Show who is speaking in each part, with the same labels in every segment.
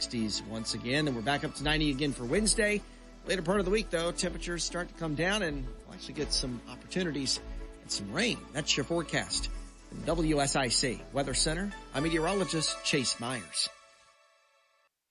Speaker 1: 60s once again. And we're back up to 90 again for Wednesday. Later part of the week, though, temperatures start to come down and we'll actually get some opportunities and some rain. That's your forecast. From WSIC Weather Center, I'm meteorologist Chase Myers.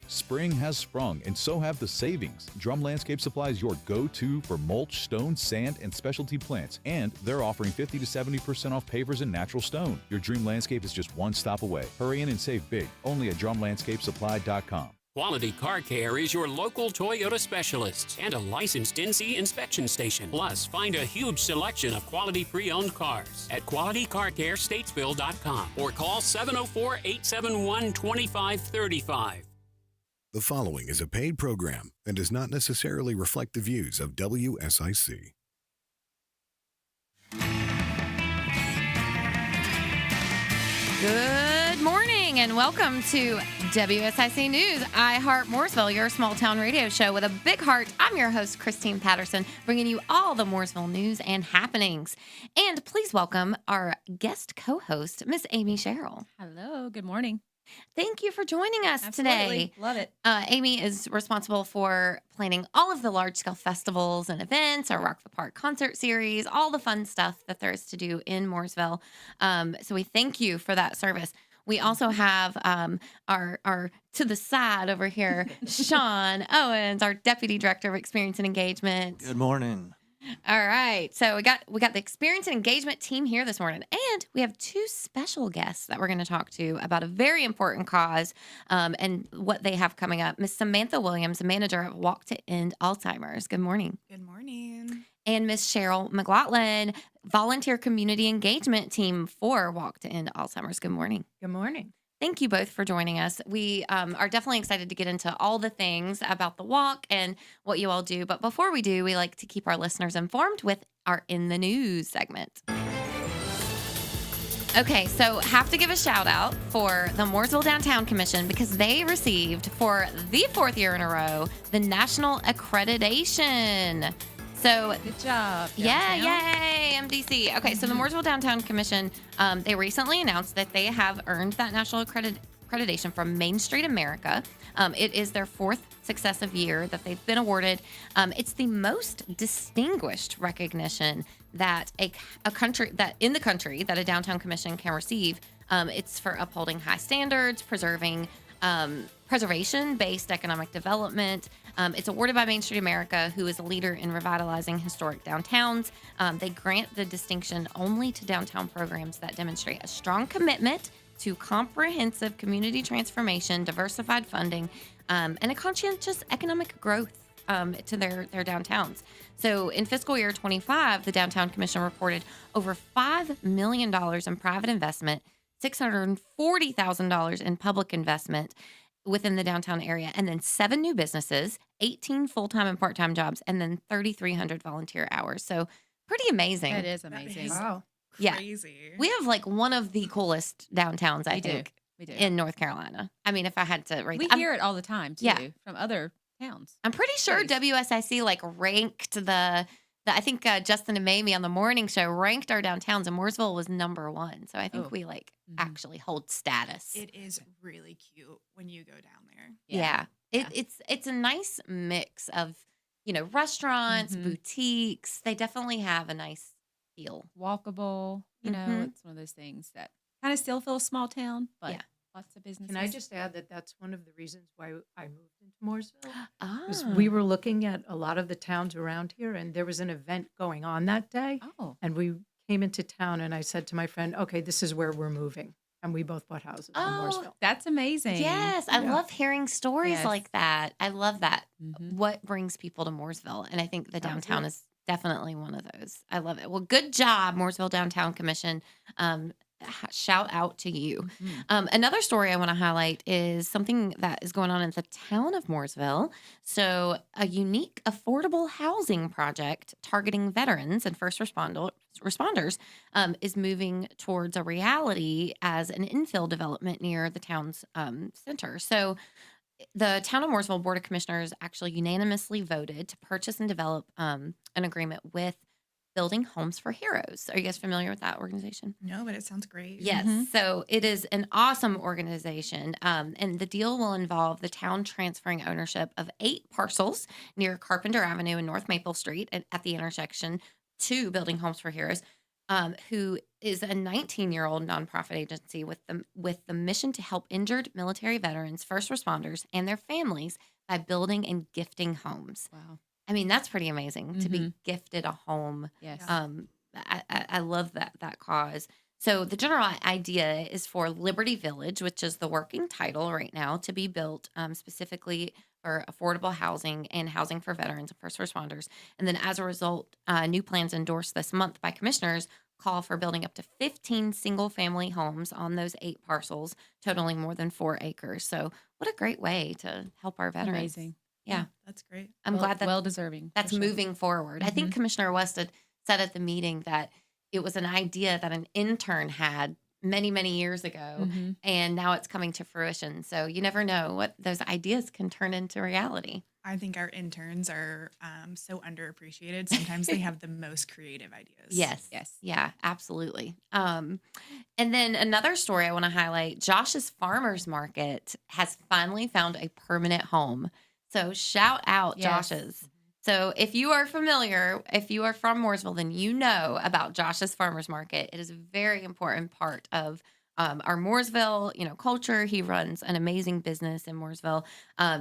Speaker 2: Spring has sprung, and so have the savings. Drum Landscape Supply is your go-to for mulch, stone, sand, and specialty plants. And they're offering 50 to 70% off pavers and natural stone. Your dream landscape is just one stop away. Hurry in and save big. Only at drumlandscapesupply.com.
Speaker 3: Quality Car Care is your local Toyota specialist and a licensed NC inspection station. Plus, find a huge selection of quality pre-owned cars at QualityCarCareStatesville.com or call 704-871-2535.
Speaker 4: The following is a paid program and does not necessarily reflect the views of WSIC.
Speaker 5: Good morning and welcome to WSIC News. Heart Mooresville, your small town radio show with a big heart. I'm your host, Christine Patterson, bringing you all the Mooresville news and happenings. And please welcome our guest co-host, Miss Amy Sherrill.
Speaker 6: Hello, good morning.
Speaker 5: Thank you for joining us today.
Speaker 6: Love it.
Speaker 5: Amy is responsible for planning all of the large-scale festivals and events, our Rock the Park concert series, all the fun stuff that there is to do in Mooresville. So we thank you for that service. We also have our to the side over here, Sean Owens, our Deputy Director of Experience and Engagement.
Speaker 7: Good morning.
Speaker 5: All right. So we got the experience and engagement team here this morning, and we have two special guests that we're going to talk to about a very important cause and what they have coming up. Miss Samantha Williams, manager of Walk to End Alzheimer's. Good morning.
Speaker 8: Good morning.
Speaker 5: And Miss Sheryl McLaughlin, volunteer community engagement team for Walk to End Alzheimer's. Good morning.
Speaker 8: Good morning.
Speaker 5: Thank you both for joining us. We are definitely excited to get into all the things about the walk and what you all do. But before we do, we like to keep our listeners informed with our In the News segment. Okay, so have to give a shout out for the Mooresville Downtown Commission because they received for the fourth year in a row the National Accreditation. So
Speaker 6: good job.
Speaker 5: Yeah, yay, MDC. Okay, so the Mooresville Downtown Commission, they recently announced that they have earned that national accreditation from Main Street America. It is their fourth successive year that they've been awarded. It's the most distinguished recognition that a country that in the country that a downtown commission can receive. It's for upholding high standards, preservation-based economic development. It's awarded by Main Street America, who is a leader in revitalizing historic downtowns. They grant the distinction only to downtown programs that demonstrate a strong commitment to comprehensive community transformation, diversified funding, and a conscientious economic growth to their downtowns. So in fiscal year 25, the Downtown Commission reported over $5 million in private investment, $640,000 in public investment within the downtown area, and then 7 new businesses, 18 full-time and part-time jobs, and then 3,300 volunteer hours. So pretty amazing.
Speaker 6: That is amazing.
Speaker 8: Wow.
Speaker 5: Crazy. Yeah. We have like one of the coolest downtowns, I think,
Speaker 6: we do.
Speaker 5: in North Carolina. I mean, if I had to rate
Speaker 6: we hear it all the time, too, from other towns.
Speaker 5: I'm pretty sure WSIC like ranked I think Justin and Mamie on the morning show ranked our downtowns, and Mooresville was number 1. So I think we actually hold status.
Speaker 8: It is really cute when you go down there.
Speaker 5: Yeah. It's a nice mix of, restaurants, boutiques. They definitely have a nice feel.
Speaker 6: Walkable. It's one of those things that kind of still feels small town, but lots of businesses.
Speaker 9: Can I just add that that's one of the reasons why I moved into Mooresville? Because
Speaker 5: Ah.
Speaker 9: we were looking at a lot of the towns around here, and there was an event going on that day.
Speaker 6: Oh.
Speaker 9: And we came into town, and I said to my friend, okay, this is where we're moving. And we both bought houses in Mooresville.
Speaker 6: That's amazing.
Speaker 5: Yes, I love hearing stories like that. I love that.
Speaker 6: Mm-hmm.
Speaker 5: What brings people to Mooresville? And I think the downtown is definitely one of those. I love it. Well, good job, Mooresville Downtown Commission. Shout out to you. Another story I want to highlight is something that is going on in the town of Mooresville. So a unique affordable housing project targeting veterans and first responders is moving towards a reality as an infill development near the town's center. So the Town of Mooresville Board of Commissioners actually unanimously voted to purchase and develop an agreement with Building Homes for Heroes. Are you guys familiar with that organization?
Speaker 8: No, but it sounds great.
Speaker 5: Yes. So it is an awesome organization. And the deal will involve the town transferring ownership of 8 parcels near Carpenter Avenue and North Maple Street at the intersection to Building Homes for Heroes, who is a 19-year-old nonprofit agency with the mission to help injured military veterans, first responders, and their families by building and gifting homes.
Speaker 6: Wow.
Speaker 5: I mean, that's pretty amazing to be gifted a home.
Speaker 6: Yes.
Speaker 5: I love that cause. So the general idea is for Liberty Village, which is the working title right now, to be built specifically for affordable housing and housing for veterans and first responders. And then as a result, new plans endorsed this month by commissioners call for building up to 15 single-family homes on those 8 parcels, totaling more than 4 acres. So what a great way to help our veterans.
Speaker 6: Amazing.
Speaker 5: Yeah.
Speaker 8: That's great.
Speaker 5: I'm glad that
Speaker 6: well deserving.
Speaker 5: that's moving forward. I think Commissioner West had said at the meeting that it was an idea that an intern had many, many years ago, and now it's coming to fruition. So you never know what those ideas can turn into reality.
Speaker 8: I think our interns are so underappreciated. Sometimes they have the most creative ideas.
Speaker 5: Yes. Yeah, absolutely. And then another story I want to highlight, Josh's Farmers Market has finally found a permanent home. So shout out Josh's. So if you are familiar, if you are from Mooresville, then you know about Josh's Farmers Market. It is a very important part of our Mooresville, culture. He runs an amazing business in Mooresville.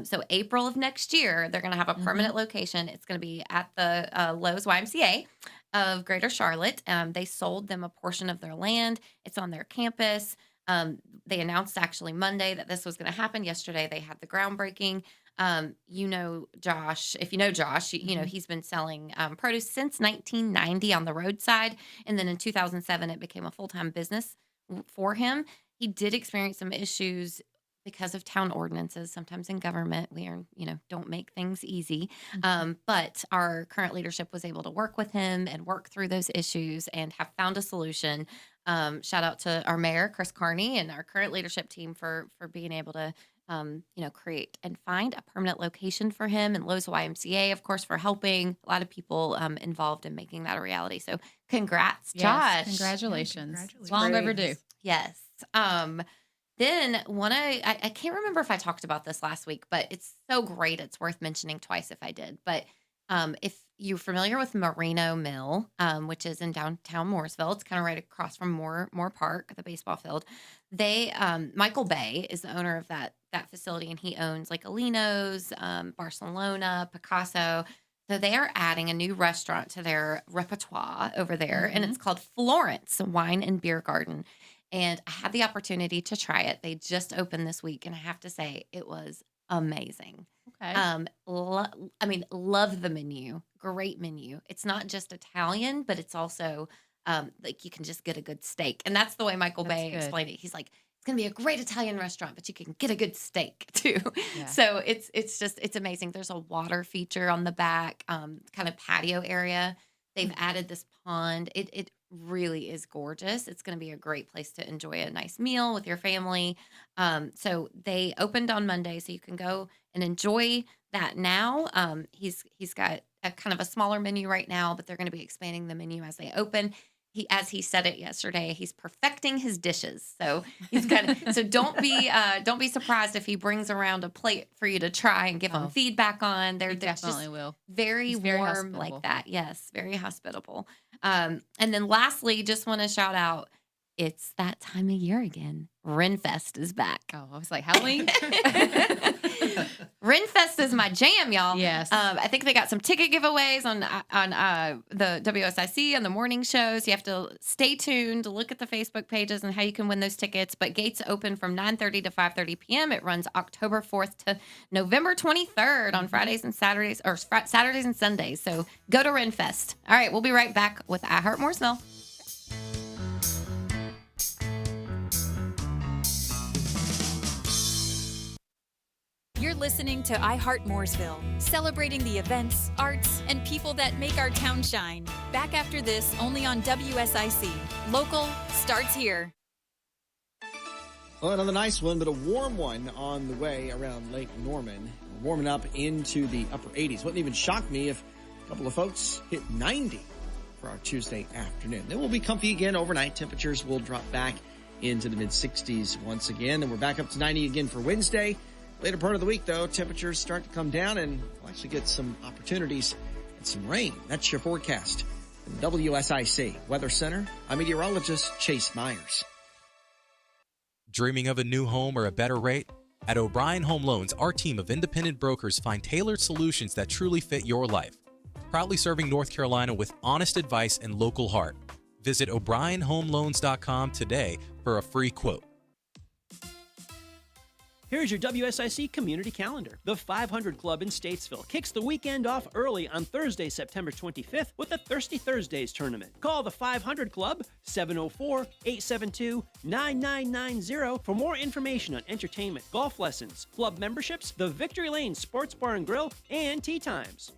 Speaker 5: So April of next year, they're going to have a permanent location. It's going to be at the Lowe's YMCA of Greater Charlotte. They sold them a portion of their land. It's on their campus. They announced actually Monday that this was going to happen. Yesterday, they had the groundbreaking. Josh, if you know Josh, he's been selling produce since 1990 on the roadside. And then in 2007, it became a full-time business for him. He did experience some issues because of town ordinances. Sometimes in government, we are, don't make things easy. But our current leadership was able to work with him and work through those issues and have found a solution. Shout out to our mayor, Chris Carney, and our current leadership team for being able to create and find a permanent location for him, and Lowe's YMCA, of course, for helping a lot of people involved in making that a reality. So congrats, Josh.
Speaker 6: Congratulations.
Speaker 8: Congratulations.
Speaker 6: Long overdue.
Speaker 5: Yes. Then I can't remember if I talked about this last week, but it's so great. It's worth mentioning twice if I did. But if you're familiar with Merino Mill, which is in downtown Mooresville, it's kind of right across from Moore Park, the baseball field. They, Michael Bay is the owner of that facility, and he owns like Alino's, Barcelona, Picasso. So they are adding a new restaurant to their repertoire over there, and it's called Florence Wine and Beer Garden. And I had the opportunity to try it. They just opened this week, and I have to say it was amazing.
Speaker 6: Okay.
Speaker 5: Love the menu. Great menu. It's not just Italian, but it's also like you can just get a good steak. And that's the way Michael Bay explained it. He's like, it's going to be a great Italian restaurant, but you can get a good steak too. Yeah. So it's amazing. There's a water feature on the back, kind of patio area. They've added this pond. It really is gorgeous. It's going to be a great place to enjoy a nice meal with your family. So they opened on Monday, so you can go and enjoy that now. He's got a kind of a smaller menu right now, but they're going to be expanding the menu as they open. As he said it yesterday, he's perfecting his dishes. So he's so don't be surprised if he brings around a plate for you to try and give him feedback on. They're
Speaker 6: definitely will.
Speaker 5: Very warm like that. Yes, very hospitable. And then lastly, just want to shout out, it's that time of year again. Renfest is back.
Speaker 6: Oh, I was like, Halloween?
Speaker 5: Renfest is my jam, y'all.
Speaker 6: Yes.
Speaker 5: I think they got some ticket giveaways on the WSIC and the morning shows. You have to stay tuned to look at the Facebook pages and how you can win those tickets. But gates open from 9:30 to 5:30 p.m. It runs October 4th to November 23rd on Fridays and Saturdays, or Saturdays and Sundays. So go to Renfest. All right, we'll be right back with I Heart Mooresville.
Speaker 7: You're listening to I Heart Mooresville, celebrating the events, arts, and people that make our town shine. Back after this, only on WSIC. Local starts here.
Speaker 1: Well, another nice one, but a warm one on the way around Lake Norman. Warming up into the upper 80s. Wouldn't even shock me if a couple of folks hit 90 for our Tuesday afternoon. Then we'll be comfy again overnight. Temperatures will drop back into the mid-60s once again. Then we're back up to 90 again for Wednesday. Later part of the week, though, temperatures start to come down and we'll actually get some opportunities and some rain. That's your forecast. From WSIC Weather Center, I'm meteorologist Chase Myers.
Speaker 10: Dreaming of a new home or a better rate? At O'Brien Home Loans, our team of independent brokers find tailored solutions that truly fit your life. Proudly serving North Carolina with honest advice and local heart. Visit o'brienhomeloans.com today for a free quote.
Speaker 11: Here's your WSIC community calendar. The 500 Club in Statesville kicks the weekend off early on Thursday, September 25th with the Thirsty Thursdays tournament. Call the 500 Club, 704-872-9990 for more information on entertainment, golf lessons, club memberships, the Victory Lane Sports Bar and Grill, and tea times.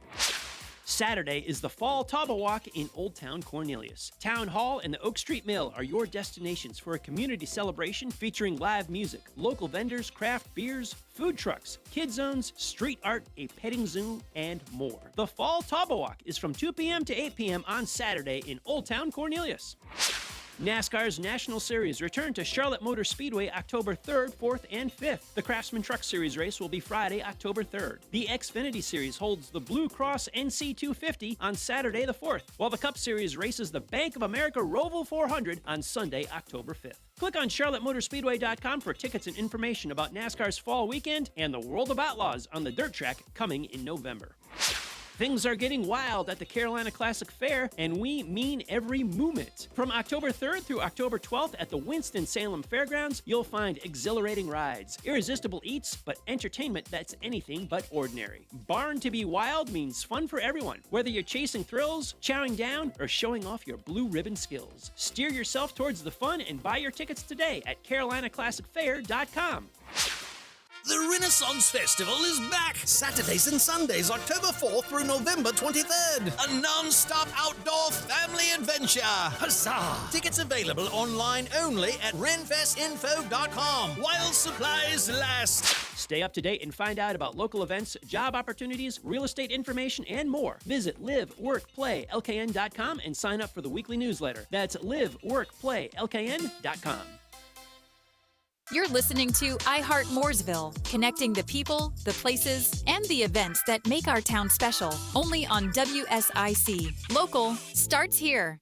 Speaker 11: Saturday is the Fall Taba Walk in Old Town Cornelius. Town Hall and the Oak Street Mill are your destinations for a community celebration featuring live music, local vendors, craft beers, food trucks, kid zones, street art, a petting zoo, and more. The Fall Taba Walk is from 2 p.m. to 8 p.m. on Saturday in Old Town Cornelius. NASCAR's National Series return to Charlotte Motor Speedway October 3rd, 4th, and 5th. The Craftsman Truck Series race will be Friday, October 3rd. The Xfinity Series holds the Blue Cross NC 250 on Saturday the 4th, while the Cup Series races the Bank of America Roval 400 on Sunday, October 5th. Click on charlottemotorspeedway.com for tickets and information about NASCAR's fall weekend and the World of Outlaws on the dirt track coming in November. Things are getting wild at the Carolina Classic Fair, and we mean every moment. From October 3rd through October 12th at the Winston-Salem Fairgrounds, you'll find exhilarating rides, irresistible eats, but entertainment that's anything but ordinary. Barn to be Wild means fun for everyone, whether you're chasing thrills, chowing down, or showing off your blue ribbon skills. Steer yourself towards the fun and buy your tickets today at carolinaclassicfair.com.
Speaker 12: The Renaissance Festival is back! Saturdays and Sundays, October 4th through November 23rd. A non-stop outdoor family adventure! Huzzah! Tickets available online only at renfestinfo.com while supplies last.
Speaker 11: Stay up to date and find out about local events, job opportunities, real estate information, and more. Visit liveworkplaylkn.com and sign up for the weekly newsletter. That's liveworkplaylkn.com.
Speaker 7: You're listening to iHeart Mooresville, connecting the people, the places, and the events that make our town special. Only on WSIC. Local starts here.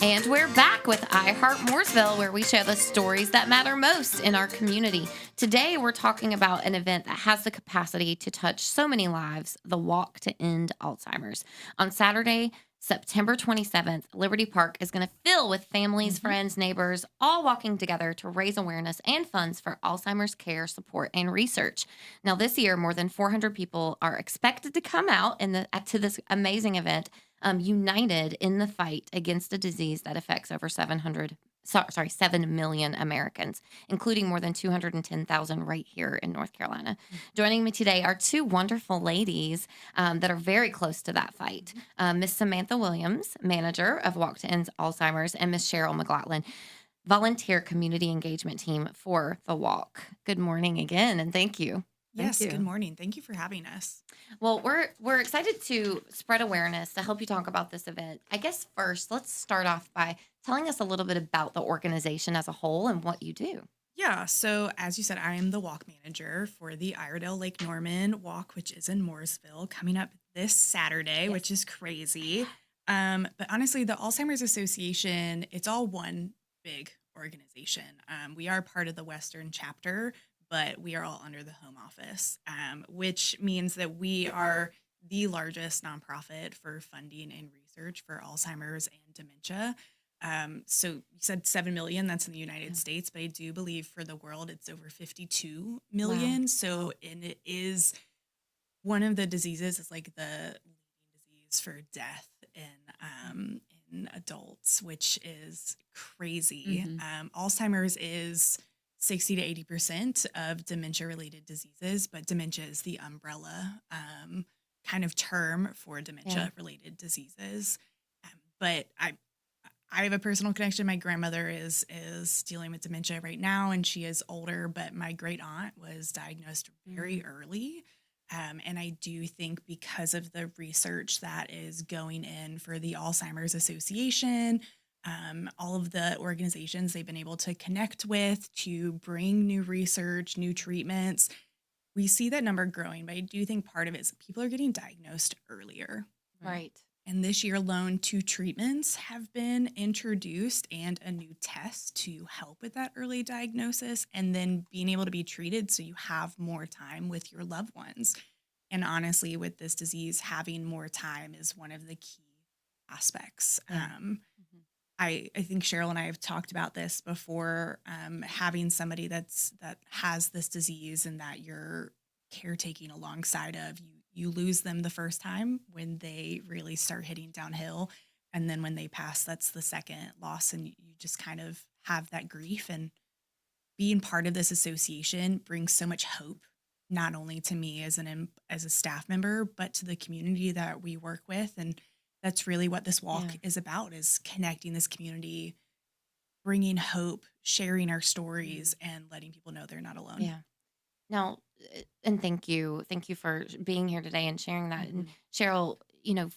Speaker 5: And we're back with iHeart Mooresville, where we share the stories that matter most in our community. Today, we're talking about an event that has the capacity to touch so many lives, the Walk to End Alzheimer's. On Saturday, September 27th, Liberty Park is going to fill with families, friends, neighbors, all walking together to raise awareness and funds for Alzheimer's care, support, and research. Now, this year, more than 400 people are expected to come out to this amazing event, united in the fight against a disease that affects over 7 million Americans, including more than 210,000 right here in North Carolina. Joining me today are two wonderful ladies that are very close to that fight. Miss Samantha Williams, manager of Walk to End Alzheimer's, and Miss Sheryl McLaughlin, volunteer community engagement team for the Walk. Good morning again, and thank you.
Speaker 8: Yes, good morning. Thank you for having us.
Speaker 5: Well, we're excited to spread awareness to help you talk about this event. I guess first, let's start off by telling us a little bit about the organization as a whole and what you do.
Speaker 8: Yeah, so as you said, I am the walk manager for the Iredell Lake Norman Walk, which is in Mooresville, coming up this Saturday, which is crazy. But honestly, the Alzheimer's Association, it's all one big organization. We are part of the Western chapter, but we are all under the home office, which means that we are the largest nonprofit for funding and research for Alzheimer's and dementia. So you said 7 million, that's in the United States, but I do believe for the world, it's over 52 million. Wow. So, and it is one of the diseases, it's like the leading disease for death in adults, which is crazy. Alzheimer's is 60 to 80% of dementia-related diseases, but dementia is the umbrella kind of term for dementia-related diseases. But I have a personal connection. My grandmother is dealing with dementia right now, and she is older, but my great aunt was diagnosed very early. And I do think because of the research that is going in for the Alzheimer's Association, all of the organizations they've been able to connect with to bring new research, new treatments, we see that number growing. But I do think part of it is people are getting diagnosed earlier.
Speaker 5: Right.
Speaker 8: And this year alone, 2 treatments have been introduced and a new test to help with that early diagnosis and then being able to be treated so you have more time with your loved ones. And honestly, with this disease, having more time is one of the key aspects. I think Sherrill and I have talked about this before, having somebody that has this disease and that you're caretaking alongside of, you lose them the first time when they really start hitting downhill. And then when they pass, that's the second loss. And you just kind of have that grief. And being part of this association brings so much hope, not only to me as a staff member, but to the community that we work with. And that's really what this walk is about, is connecting this community, bringing hope, sharing our stories, and letting people know they're not alone.
Speaker 5: Yeah. Now, and thank you for being here today and sharing that. And Sherrill,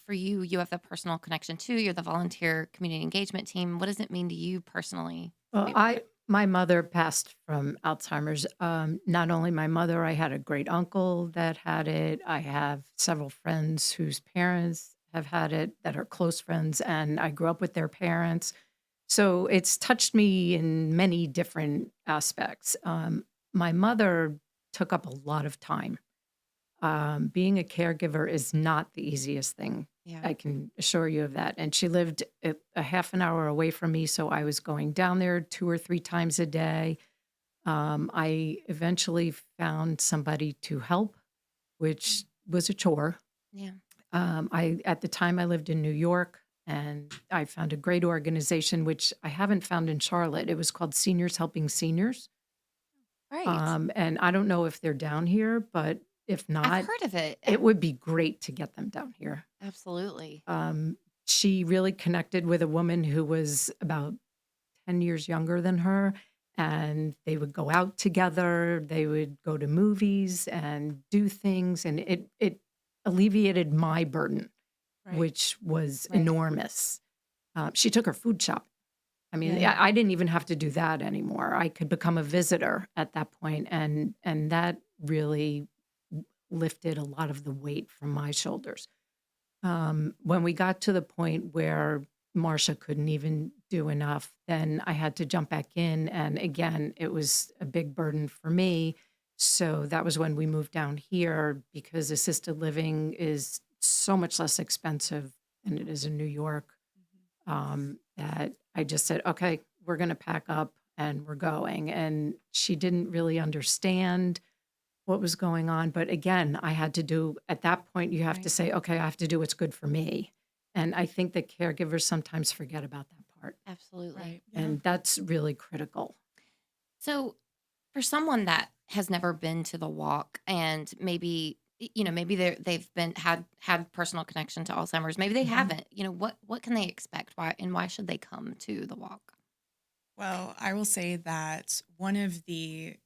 Speaker 5: for you, you have the personal connection too. You're the volunteer community engagement team. What does it mean to you personally?
Speaker 9: Well, my mother passed from Alzheimer's. Not only my mother, I had a great uncle that had it. I have several friends whose parents have had it that are close friends, and I grew up with their parents. So it's touched me in many different aspects. My mother took up a lot of time. Being a caregiver is not the easiest thing.
Speaker 5: Yeah.
Speaker 9: I can assure you of that. And she lived a half an hour away from me, so I was going down there 2 or 3 times a day. I eventually found somebody to help, which was a chore.
Speaker 5: Yeah.
Speaker 9: At the time I lived in New York, and I found a great organization, which I haven't found in Charlotte. It was called Seniors Helping Seniors.
Speaker 5: Right.
Speaker 9: And I don't know if they're down here, but if not,
Speaker 5: I've heard of it.
Speaker 9: it would be great to get them down here.
Speaker 5: Absolutely.
Speaker 9: She really connected with a woman who was about 10 years younger than her, and they would go out together. They would go to movies and do things, and it alleviated my burden, which was enormous. She took her food shopping. I mean, I didn't even have to do that anymore. I could become a visitor at that point, and that really lifted a lot of the weight from my shoulders. When we got to the point where Marcia couldn't even do enough, then I had to jump back in, and again, it was a big burden for me. So that was when we moved down here, because assisted living is so much less expensive than it is in New York. That I just said, okay, we're going to pack up and we're going. And she didn't really understand what was going on. But again, I had to do, at that point, you have to say, okay, I have to do what's good for me. And I think that caregivers sometimes forget about that part.
Speaker 5: Absolutely.
Speaker 8: Right.
Speaker 9: And that's really critical.
Speaker 5: So for someone that has never been to the walk and maybe they've had personal connection to Alzheimer's, maybe they haven't, what can they expect? Why should they come to the walk?
Speaker 8: Well, I will say that one of the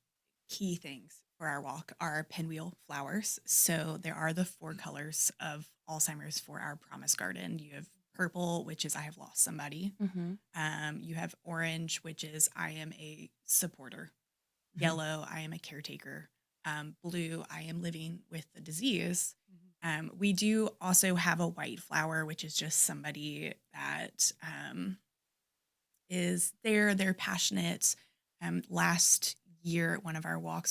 Speaker 8: key things for our walk are pinwheel flowers. So there are the 4 colors of Alzheimer's for our Promise Garden. You have purple, which is I have lost somebody. You have orange, which is I am a supporter. Yellow, I am a caretaker. Blue, I am living with the disease. We do also have a white flower, which is just somebody that is there. They're passionate. Last year at one of our walk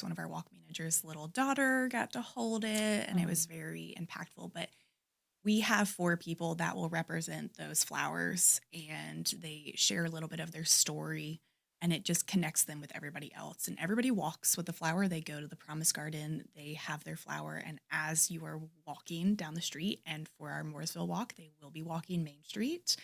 Speaker 8: managers' little daughter got to hold it, and it was very impactful. But we have 4 people that will represent those flowers, and they share a little bit of their story. And it just connects them with everybody else. And everybody walks with the flower. They go to the Promise Garden. They have their flower. And as you are walking down the street, and for our Mooresville walk, they will be walking Main Street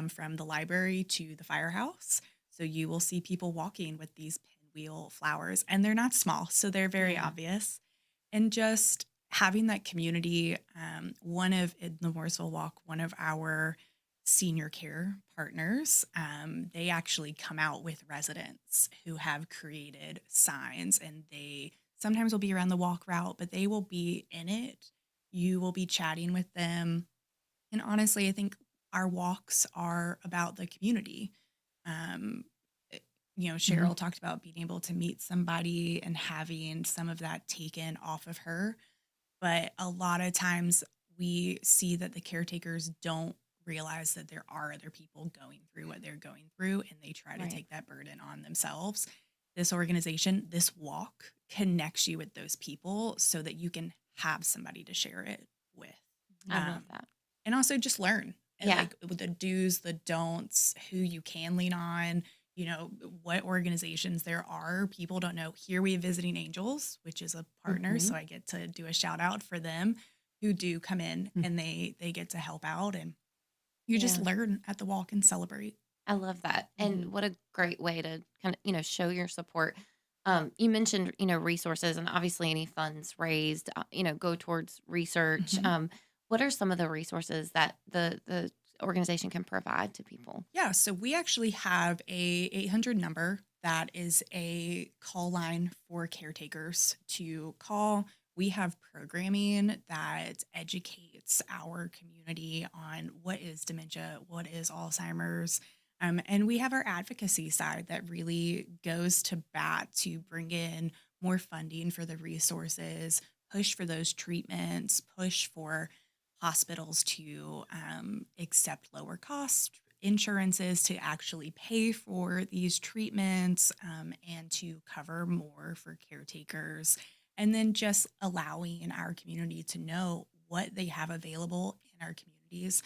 Speaker 8: from the library to the firehouse. So you will see people walking with these pinwheel flowers. And they're not small, so they're very obvious. And just having that community, in the Mooresville walk, one of our senior care partners, they actually come out with residents who have created signs, and they sometimes will be around the walk route, but they will be in it. You will be chatting with them. And honestly, I think our walks are about the community. Sherrill talked about being able to meet somebody and having some of that taken off of her. But a lot of times we see that the caretakers don't realize that there are other people going through what they're going through, and they try to take that burden on themselves. This organization, this walk connects you with those people so that you can have somebody to share it with.
Speaker 5: I love that.
Speaker 8: And also just learn. And like with the do's, the don'ts, who you can lean on, what organizations there are. People don't know. Here we have Visiting Angels, which is a partner. So I get to do a shout out for them who do come in and they get to help out, and you just learn at the walk and celebrate.
Speaker 5: I love that. And what a great way to kind of, show your support. You mentioned, resources, and obviously any funds raised, go towards research. What are some of the resources that the organization can provide to people?
Speaker 8: Yeah, so we actually have a 800 number that is a call line for caretakers to call. We have programming that educates our community on what is dementia, what is Alzheimer's. And we have our advocacy side that really goes to bat to bring in more funding for the resources, push for those treatments, push for hospitals to accept lower cost insurances to actually pay for these treatments, and to cover more for caretakers. And then just allowing our community to know what they have available in our communities,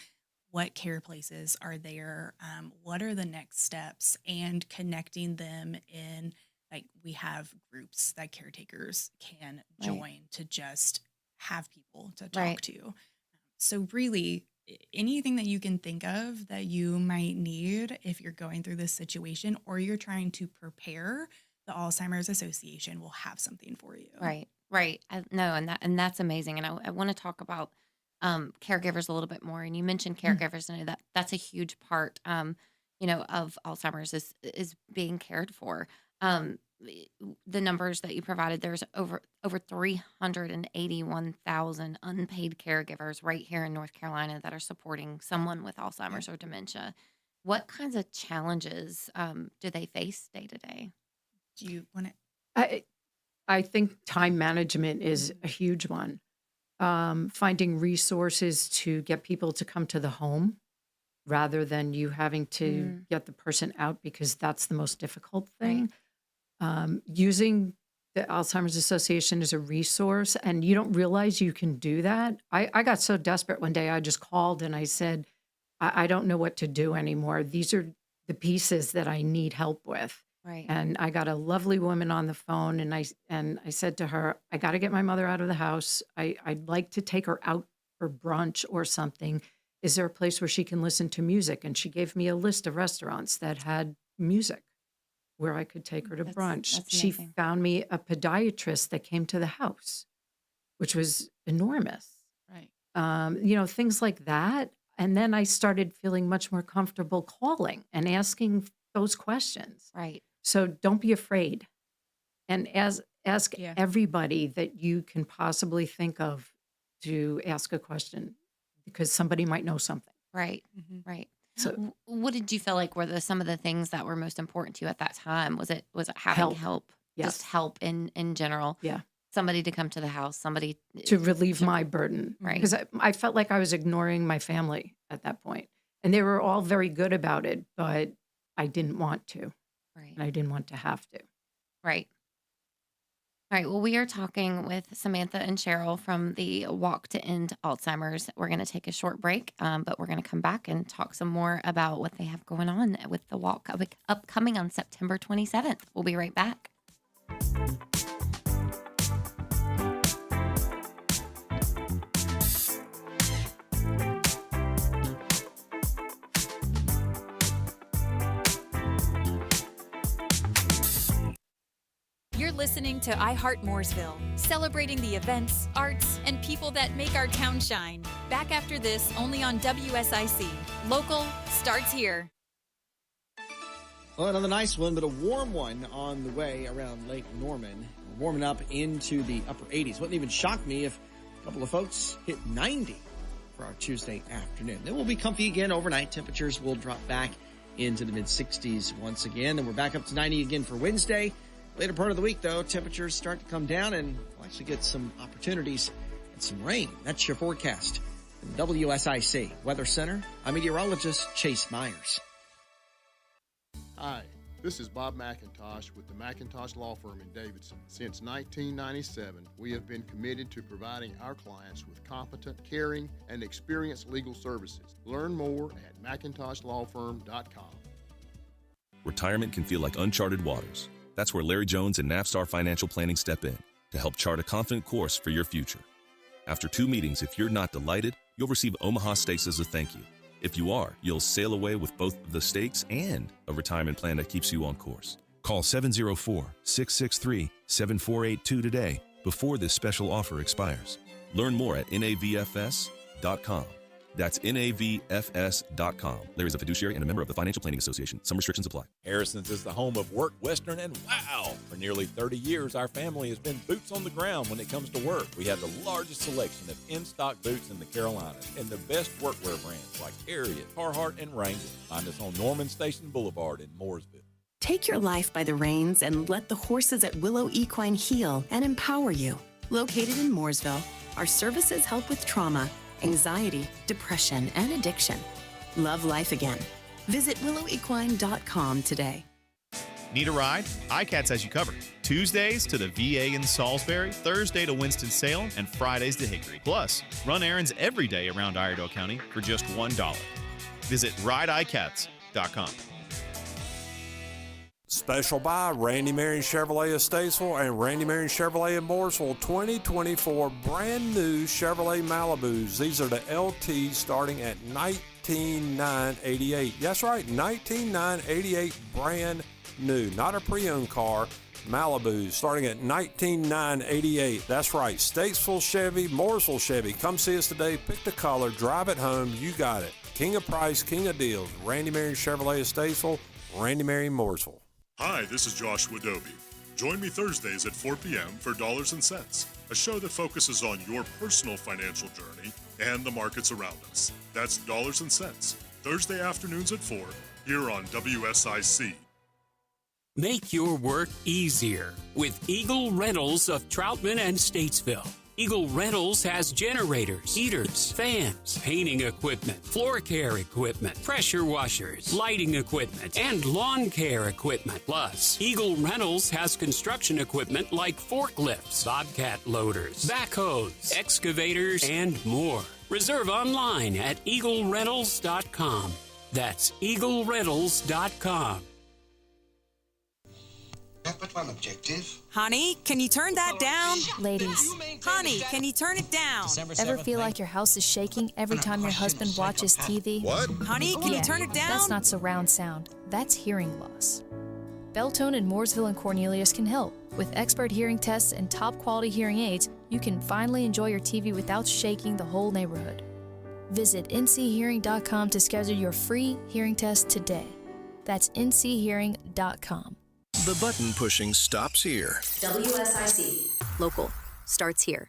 Speaker 8: what care places are there, what are the next steps, and connecting them in, like, we have groups that caretakers can join to just have people to talk to. So really, anything that you can think of that you might need if you're going through this situation or you're trying to prepare, the Alzheimer's Association will have something for you.
Speaker 5: Right. And that's amazing. And I want to talk about caregivers a little bit more. And you mentioned caregivers, and that's a huge part, of Alzheimer's is being cared for. The numbers that you provided, there's over 381,000 unpaid caregivers right here in North Carolina that are supporting someone with Alzheimer's or dementia. What kinds of challenges do they face day to day?
Speaker 8: Do you want to?
Speaker 9: I think time management is a huge one. Finding resources to get people to come to the home rather than you having to get the person out, because that's the most difficult thing. Using the Alzheimer's Association as a resource, and you don't realize you can do that. I got so desperate one day, I just called and I said, I don't know what to do anymore. These are the pieces that I need help with. And I got a lovely woman on the phone, and I said to her, I got to get my mother out of the house. I'd like to take her out for brunch or something. Is there a place where she can listen to music? And she gave me a list of restaurants that had music where I could take her to brunch. She found me a podiatrist that came to the house, which was enormous. Things like that. And then I started feeling much more comfortable calling and asking those questions. So don't be afraid, and ask everybody that you can possibly think of to ask a question, because somebody might know something.
Speaker 5: Right.
Speaker 9: So
Speaker 5: what did you feel like were some of the things that were most important to you at that time? Was it having help?
Speaker 9: Yes.
Speaker 5: Just help in general?
Speaker 9: Yeah.
Speaker 5: Somebody to come to the house, somebody
Speaker 9: to relieve my burden. Because I felt like I was ignoring my family at that point. And they were all very good about it, but I didn't want to. And I didn't want to have to.
Speaker 5: All right. Well, we are talking with Samantha and Sherrill from the Walk to End Alzheimer's. We're going to take a short break, but we're going to come back and talk some more about what they have going on with the walk upcoming on September 27th. We'll be right back.
Speaker 7: Listening to Heart Mooresville, celebrating the events, arts, and people that make our town shine. Back after this, only on WSIC. Local starts here.
Speaker 1: Well, another nice one, but a warm one on the way around Lake Norman. We're warming up into the upper 80s. Wouldn't even shock me if a couple of folks hit 90 for our Tuesday afternoon. Then we'll be comfy again overnight. Temperatures will drop back into the mid-60s once again. And we're back up to 90 again for Wednesday. Later part of the week, though, temperatures start to come down and we'll actually get some opportunities and some rain. That's your forecast. From WSIC Weather Center, I'm meteorologist Chase Myers.
Speaker 13: Hi, this is Bob McIntosh with the McIntosh Law Firm in Davidson. Since 1997, we have been committed to providing our clients with competent, caring, and experienced legal services. Learn more at McIntoshLawFirm.com.
Speaker 14: Retirement can feel like uncharted waters. That's where Larry Jones and Navstar Financial Planning step in to help chart a confident course for your future. After 2 meetings, if you're not delighted, you'll receive Omaha Stakes as a thank you. If you are, you'll sail away with both the stakes and a retirement plan that keeps you on course. Call 704-663-7482 today before this special offer expires. Learn more at navfs.com. That's navfs.com. Larry is a fiduciary and a member of the Financial Planning Association. Some restrictions apply.
Speaker 15: Harrison's is the home of Work Western, and wow! For nearly 30 years, our family has been boots on the ground when it comes to work. We have the largest selection of in-stock boots in the Carolinas and the best workwear brands like Harriet, Carhartt, and Wrangler. Find us on Norman Station Boulevard in Mooresville.
Speaker 16: Take your life by the reins and let the horses at Willow Equine heal and empower you. Located in Mooresville, our services help with trauma, anxiety, depression, and addiction. Love life again. Visit willowequine.com today.
Speaker 17: Need a ride? iCats has you covered. Tuesdays to the VA in Salisbury, Thursday to Winston-Salem, and Fridays to Hickory. Plus, run errands every day around Iredell County for just $1. Visit rideicats.com.
Speaker 18: Special buy Randy Marion Chevrolet of Statesville and Randy Marion Chevrolet in Mooresville 2024 brand new Chevrolet Malibus. These are the LTs starting at $19,988. That's right, $19,988 brand new. Not a pre-owned car. Malibus starting at $19,988. That's right, Statesville Chevy, Mooresville Chevy. Come see us today. Pick the color, drive it home. You got it. King of price, king of deals. Randy Marion Chevrolet of Statesville, Randy Marion Mooresville.
Speaker 19: Hi, this is Joshua Dobie. Join me Thursdays at 4 p.m. for Dollars and Cents, a show that focuses on your personal financial journey and the markets around us. That's Dollars and Cents, Thursday afternoons at 4, here on WSIC.
Speaker 3: Make your work easier with Eagle Rentals of Troutman and Statesville. Eagle Rentals has generators, heaters, fans, painting equipment, floor care equipment, pressure washers, lighting equipment, and lawn care equipment. Plus, Eagle Rentals has construction equipment like forklifts, bobcat loaders, backhoes, excavators, and more. Reserve online at eaglerentals.com. That's eaglerentals.com.
Speaker 20: But one objective.
Speaker 21: Honey, can you turn that down? Ladies. Honey, can you turn it down?
Speaker 22: Ever feel like your house is shaking every time your husband watches TV?
Speaker 20: What?
Speaker 21: Honey, can you turn it down?
Speaker 22: That's not surround sound. That's hearing loss. Beltone in Mooresville and Cornelius can help. With expert hearing tests and top quality hearing aids, you can finally enjoy your TV without shaking the whole neighborhood. Visit nchearing.com to schedule your free hearing test today. That's nchearing.com.
Speaker 4: The button pushing stops here.
Speaker 23: WSIC. Local starts here.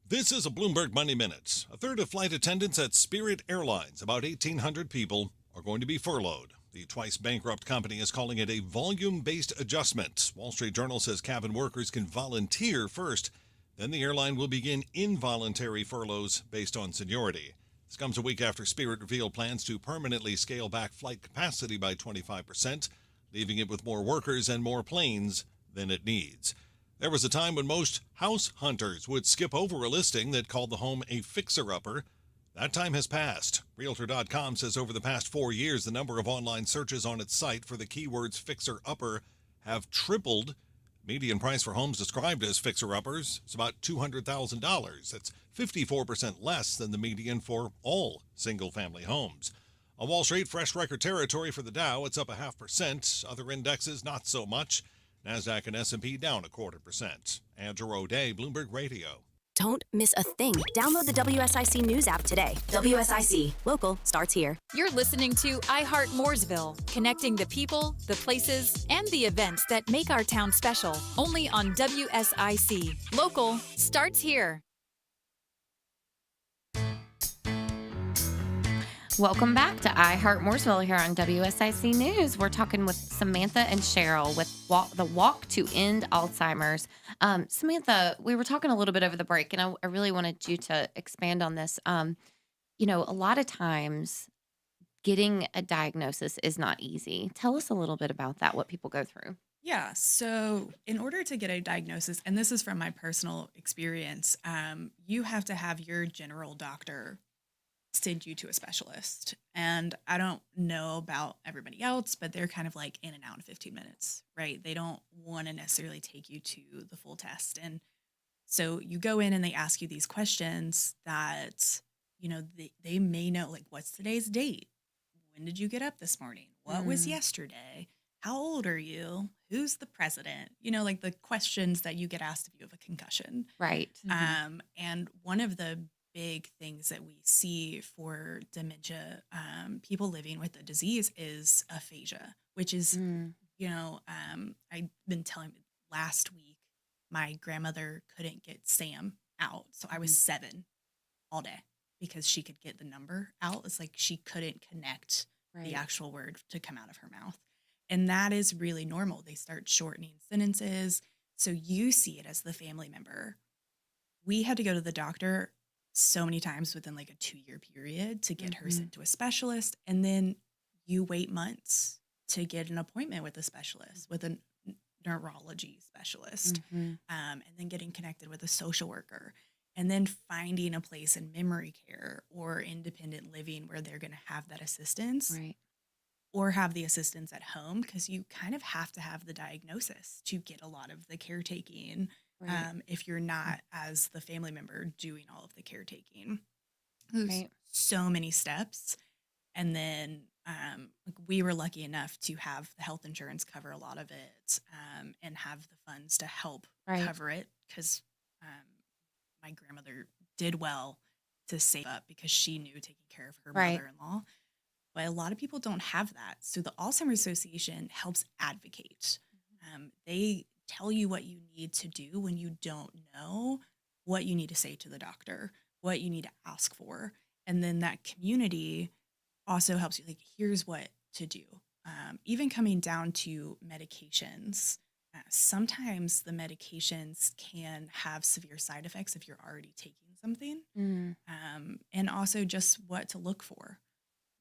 Speaker 24: This is a Bloomberg Money Minute. A third of flight attendants at Spirit Airlines, about 1,800 people, are going to be furloughed. The twice-bankrupt company is calling it a volume-based adjustment. Wall Street Journal says cabin workers can volunteer first. Then the airline will begin involuntary furloughs based on seniority. This comes a week after Spirit revealed plans to permanently scale back flight capacity by 25%. Leaving it with more workers and more planes than it needs. There was a time when most house hunters would skip over a listing that called the home a fixer-upper. That time has passed. Realtor.com says over the past 4 years, the number of online searches on its site for the keywords fixer-upper have tripled. Median price for homes described as fixer-uppers is about $200,000. That's 54% less than the median for all single-family homes. On Wall Street, fresh record territory for the Dow. It's up 0.5%. Other indexes, not so much. NASDAQ and S&P down 0.25%. Andrew O'Day, Bloomberg Radio.
Speaker 23: Don't miss a thing. Download the WSIC News app today. WSIC. Local starts here.
Speaker 7: You're listening to iHeart Mooresville, connecting the people, the places, and the events that make our town special. Only on WSIC. Local starts here.
Speaker 5: Welcome back to iHeart Mooresville here on WSIC News. We're talking with Samantha and Sherrill with the Walk to End Alzheimer's. Samantha, we were talking a little bit over the break, and I really wanted you to expand on this. A lot of times getting a diagnosis is not easy. Tell us a little bit about that, what people go through.
Speaker 8: Yeah. So in order to get a diagnosis, and this is from my personal experience, you have to have your general doctor send you to a specialist. And I don't know about everybody else, but they're kind of like in and out in 15 minutes, right? They don't want to necessarily take you to the full test. And so you go in and they ask you these questions that, they may know, like, what's today's date? When did you get up this morning? What was yesterday? How old are you? Who's the president? Like the questions that you get asked if you have a concussion.
Speaker 5: Right.
Speaker 8: And one of the big things that we see for dementia, people living with the disease, is aphasia, which is, I've been telling last week, my grandmother couldn't get Sam out. So I was 7 all day because she could get the number out. It's like she couldn't connect the actual word to come out of her mouth. And that is really normal. They start shortening sentences. So you see it as the family member. We had to go to the doctor so many times within like a 2-year period to get her sent to a specialist. And then you wait months to get an appointment with a specialist, with a neurology specialist, and then getting connected with a social worker, and then finding a place in memory care or independent living where they're going to have that assistance, or have the assistance at home, because you kind of have to have the diagnosis to get a lot of the caretaking. If you're not, as the family member, doing all of the caretaking. There's so many steps. And then we were lucky enough to have the health insurance cover a lot of it, and have the funds to help cover it, because my grandmother did well to save up because she knew taking care of her mother-in-law. But a lot of people don't have that. So the Alzheimer's Association helps advocate. They tell you what you need to do when you don't know what you need to say to the doctor, what you need to ask for. And then that community also helps you, like, here's what to do. Even coming down to medications, sometimes the medications can have severe side effects if you're already taking something. And also just what to look for.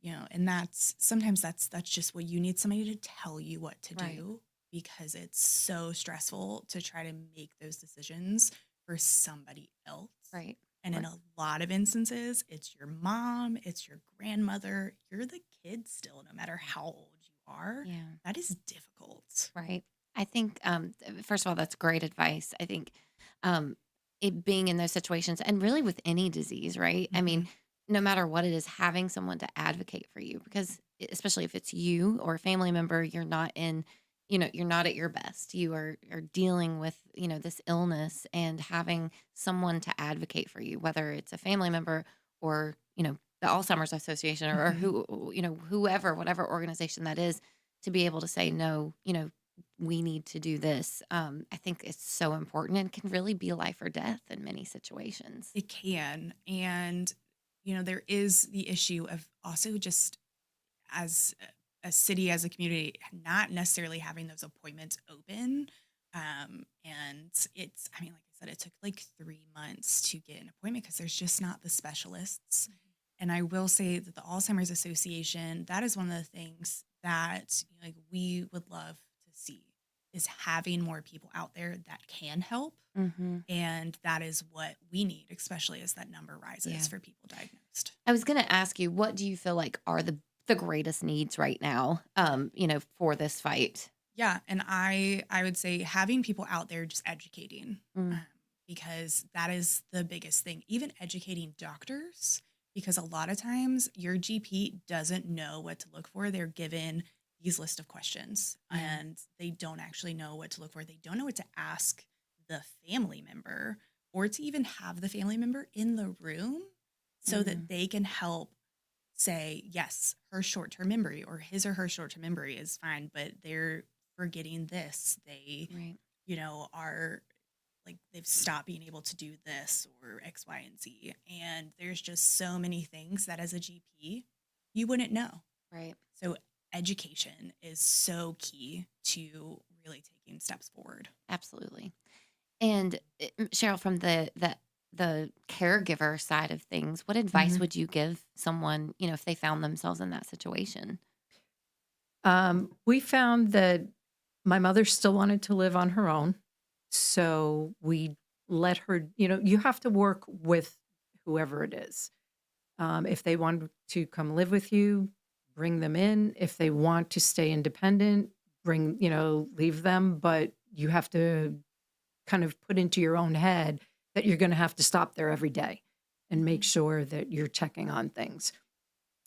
Speaker 8: And sometimes that's just what you need, somebody to tell you what to do, because it's so stressful to try to make those decisions for somebody else. And in a lot of instances, it's your mom, it's your grandmother, you're the kid still, no matter how old you are. That is difficult.
Speaker 5: I think, first of all, that's great advice. I think it being in those situations, and really with any disease, right? I mean, no matter what it is, having someone to advocate for you, because especially if it's you or a family member, you're not in, you're not at your best. You are dealing with, this illness, and having someone to advocate for you, whether it's a family member or, the Alzheimer's Association or whoever, whatever organization that is, to be able to say, no, we need to do this. I think it's so important, and can really be life or death in many situations.
Speaker 8: It can. And there is the issue of also just as a city, as a community, not necessarily having those appointments open. And it's, like I said, it took like 3 months to get an appointment because there's just not the specialists. And I will say that the Alzheimer's Association, that is one of the things that we would love to see, is having more people out there that can help. And that is what we need, especially as that number rises for people diagnosed.
Speaker 5: I was going to ask you, what do you feel like are the greatest needs right now, for this fight?
Speaker 8: Yeah. And I would say having people out there just educating, because that is the biggest thing. Even educating doctors, because a lot of times your GP doesn't know what to look for. They're given these list of questions and they don't actually know what to look for. They don't know what to ask the family member or to even have the family member in the room so that they can help say, yes, her short-term memory or his or her short-term memory is fine, but they're forgetting this. They, are like, they've stopped being able to do this or X, Y, and Z. And there's just so many things that as a GP, you wouldn't know.
Speaker 5: Right.
Speaker 8: So education is so key to really taking steps forward.
Speaker 5: Absolutely. And Sherrill, from the caregiver side of things, what advice would you give someone, if they found themselves in that situation?
Speaker 9: We found that my mother still wanted to live on her own. So we let her, you have to work with whoever it is. If they want to come live with you, bring them in. If they want to stay independent, leave them. But you have to kind of put into your own head that you're going to have to stop there every day and make sure that you're checking on things.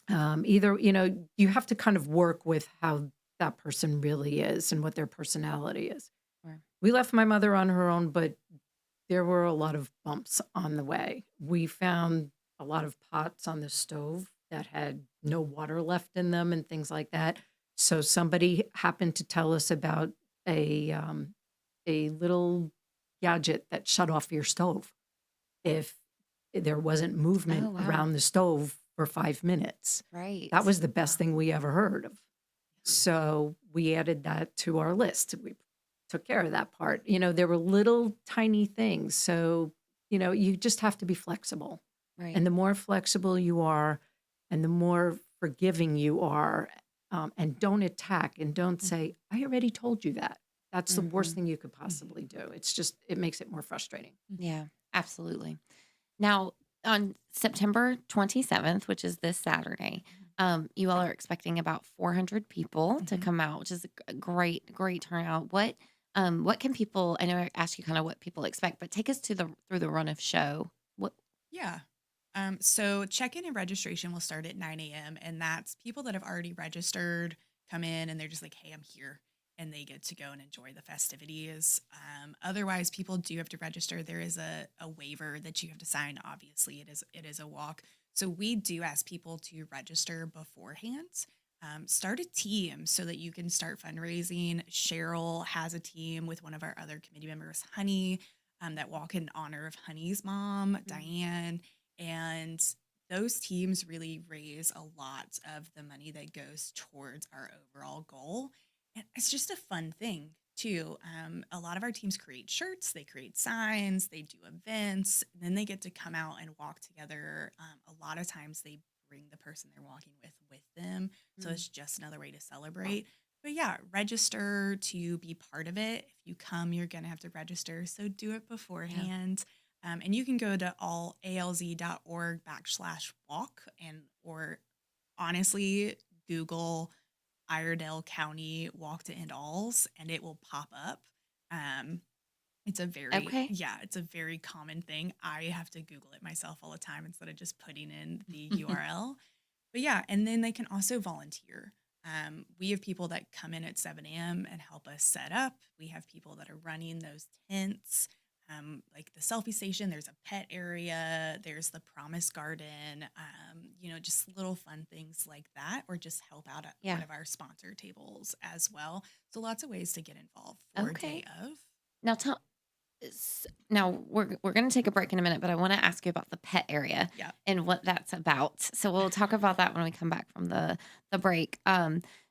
Speaker 9: You have to kind of work with how that person really is and what their personality is.
Speaker 5: Sure.
Speaker 9: We left my mother on her own, but there were a lot of bumps on the way. We found a lot of pots on the stove that had no water left in them and things like that. So somebody happened to tell us about a little gadget that shut off your stove if there wasn't movement around the stove for 5 minutes.
Speaker 5: Right.
Speaker 9: That was the best thing we ever heard of. So we added that to our list. We took care of that part. There were little tiny things. So, you just have to be flexible.
Speaker 5: Right.
Speaker 9: And the more flexible you are and the more forgiving you are, and don't attack and don't say, I already told you that. That's the worst thing you could possibly do. It makes it more frustrating.
Speaker 5: Yeah, absolutely. Now, on September 27th, which is this Saturday, you all are expecting about 400 people to come out, which is a great turnout. What can people, I know I asked you kind of what people expect, but take us through the run of show.
Speaker 8: Yeah. So check-in and registration will start at 9 a.m. And that's people that have already registered come in and they're just like, hey, I'm here. And they get to go and enjoy the festivities. Otherwise, people do have to register. There is a waiver that you have to sign. Obviously, it is a walk. So we do ask people to register beforehand. Start a team so that you can start fundraising. Sherrill has a team with one of our other committee members, Honey, that walk in honor of Honey's mom, Diane. And those teams really raise a lot of the money that goes towards our overall goal. And it's just a fun thing, too. A lot of our teams create shirts, they create signs, they do events, and then they get to come out and walk together. A lot of times they bring the person they're walking with them. So it's just another way to celebrate. But yeah, register to be part of it. If you come, you're going to have to register. So do it beforehand. Yeah. And you can go to alz.org/walk or honestly, Google Iredell County Walk to End Alls, and it will pop up. It's a very common thing. I have to Google it myself all the time instead of just putting in the URL. But yeah, and then they can also volunteer. We have people that come in at 7 a.m. and help us set up. We have people that are running those tents, like the selfie station. There's a pet area. There's the Promise Garden. Just little fun things like that, or just help out at one of our sponsor tables as well. So lots of ways to get involved for day of.
Speaker 5: Now we're going to take a break in a minute, but I want to ask you about the pet area and what that's about. So we'll talk about that when we come back from the break.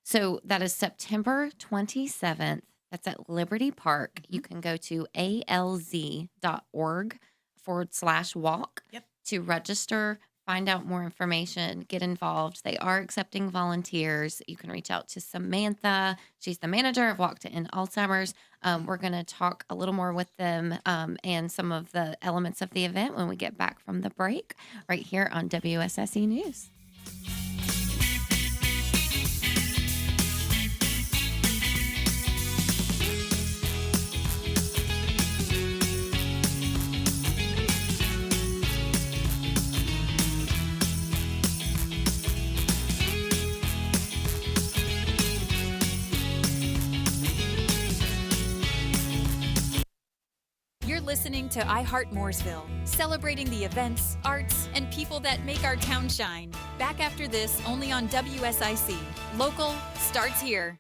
Speaker 5: So that is September 27th. That's at Liberty Park. You can go to alz.org/walk to register, find out more information, get involved. They are accepting volunteers. You can reach out to Samantha. She's the manager of Walk to End Alzheimer's. We're going to talk a little more with them and some of the elements of the event when we get back from the break right here on WSIC News.
Speaker 7: You're listening to iHeart Mooresville, celebrating the events, arts, and people that make our town shine. Back after this, only on WSIC. Local starts here.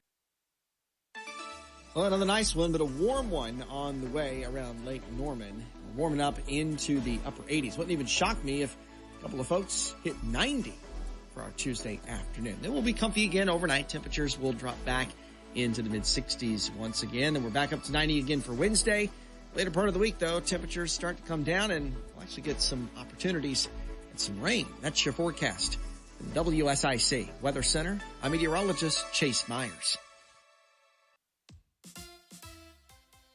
Speaker 1: Well, another nice one, but a warm one on the way around Lake Norman. Warming up into the upper 80s. Wouldn't even shock me if a couple of folks hit 90 for our Tuesday afternoon. Then we'll be comfy again overnight. Temperatures will drop back into the mid-60s once again. And we're back up to 90 again for Wednesday. Later part of the week, though, temperatures start to come down and we'll actually get some opportunities and some rain. That's your forecast. From WSIC Weather Center, I'm meteorologist Chase Myers.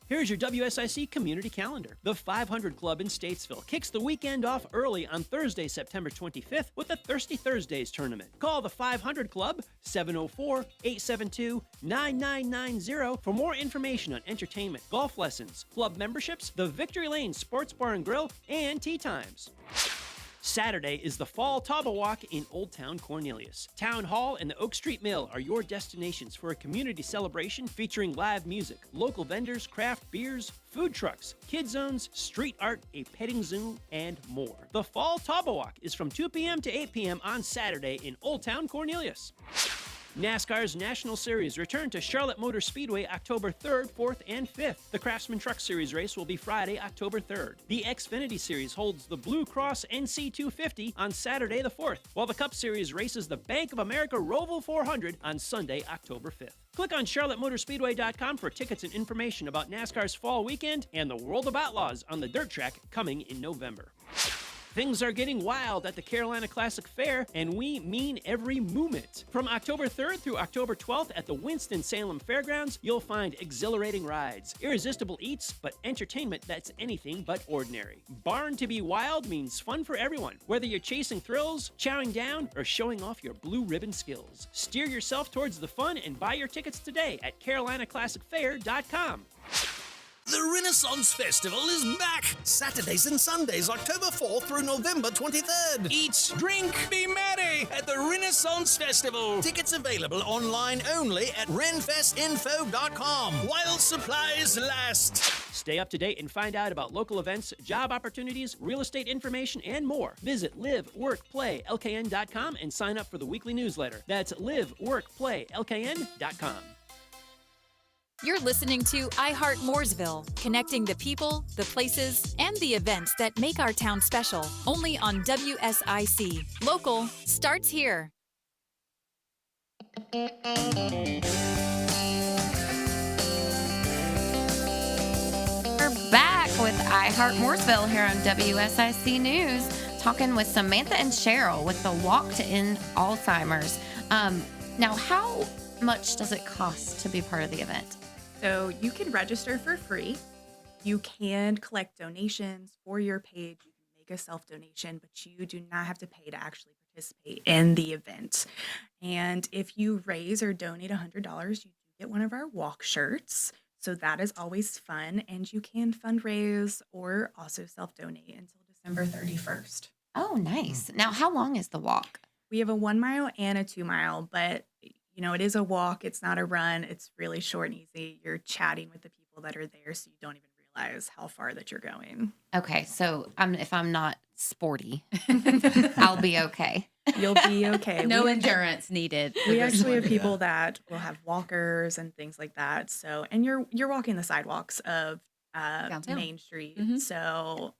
Speaker 11: Here's your WSIC community calendar. The 500 Club in Statesville kicks the weekend off early on Thursday, September 25th with the Thirsty Thursdays tournament. Call the 500 Club, 704-872-9990 for more information on entertainment, golf lessons, club memberships, the Victory Lane Sports Bar and Grill, and tea times. Saturday is the Fall Taba Walk in Old Town Cornelius. Town Hall and the Oak Street Mill are your destinations for a community celebration featuring live music, local vendors, craft beers, food trucks, kid zones, street art, a petting zoo, and more. The Fall Taba Walk is from 2 p.m. to 8 p.m. on Saturday in Old Town Cornelius. NASCAR's National Series return to Charlotte Motor Speedway October 3rd, 4th, and 5th. The Craftsman Truck Series race will be Friday, October 3rd. The Xfinity Series holds the Blue Cross NC250 on Saturday the 4th, while the Cup Series races the Bank of America Roval 400 on Sunday, October 5th. Click on charlottemotorspeedway.com for tickets and information about NASCAR's fall weekend and the World of Outlaws on the dirt track coming in November. Things are getting wild at the Carolina Classic Fair, and we mean every moment. From October 3rd through October 12th at the Winston-Salem Fairgrounds, you'll find exhilarating rides, irresistible eats, but entertainment that's anything but ordinary. Barn to be wild means fun for everyone, whether you're chasing thrills, chowing down, or showing off your blue ribbon skills. Steer yourself towards the fun and buy your tickets today at carolinaclassicfair.com.
Speaker 2: The Renaissance Festival is back! Saturdays and Sundays, October 4th through November 23rd. Eat, drink, be merry at the Renaissance Festival. Tickets available online only at renfestinfo.com while supplies last.
Speaker 11: Stay up to date and find out about local events, job opportunities, real estate information, and more. Visit liveworkplaylkn.com and sign up for the weekly newsletter. That's liveworkplaylkn.com.
Speaker 7: You're listening to iHeart Mooresville, connecting the people, the places, and the events that make our town special. Only on WSIC. Local starts here.
Speaker 5: We're back with iHeart Mooresville here on WSIC News, talking with Samantha and Sherrill with the Walk to End Alzheimer's. Now, how much does it cost to be part of the event?
Speaker 8: So you can register for free. You can collect donations for your page. You can make a self-donation, but you do not have to pay to actually participate in the event. And if you raise or donate $100, you do get one of our walk shirts. So that is always fun. And you can fundraise or also self-donate until December 31st.
Speaker 5: Oh, nice. Now, how long is the walk?
Speaker 8: We have a 1 mile and a 2 mile, but you know, it is a walk. It's not a run. It's really short and easy. You're chatting with the people that are there, so you don't even realize how far that you're going.
Speaker 5: Okay, so if I'm not sporty, I'll be okay.
Speaker 8: You'll be okay.
Speaker 6: No endurance needed.
Speaker 8: We actually have people that will have walkers and things like that. So, and you're walking the sidewalks of Main Street.
Speaker 6: Mm-hmm.
Speaker 8: So,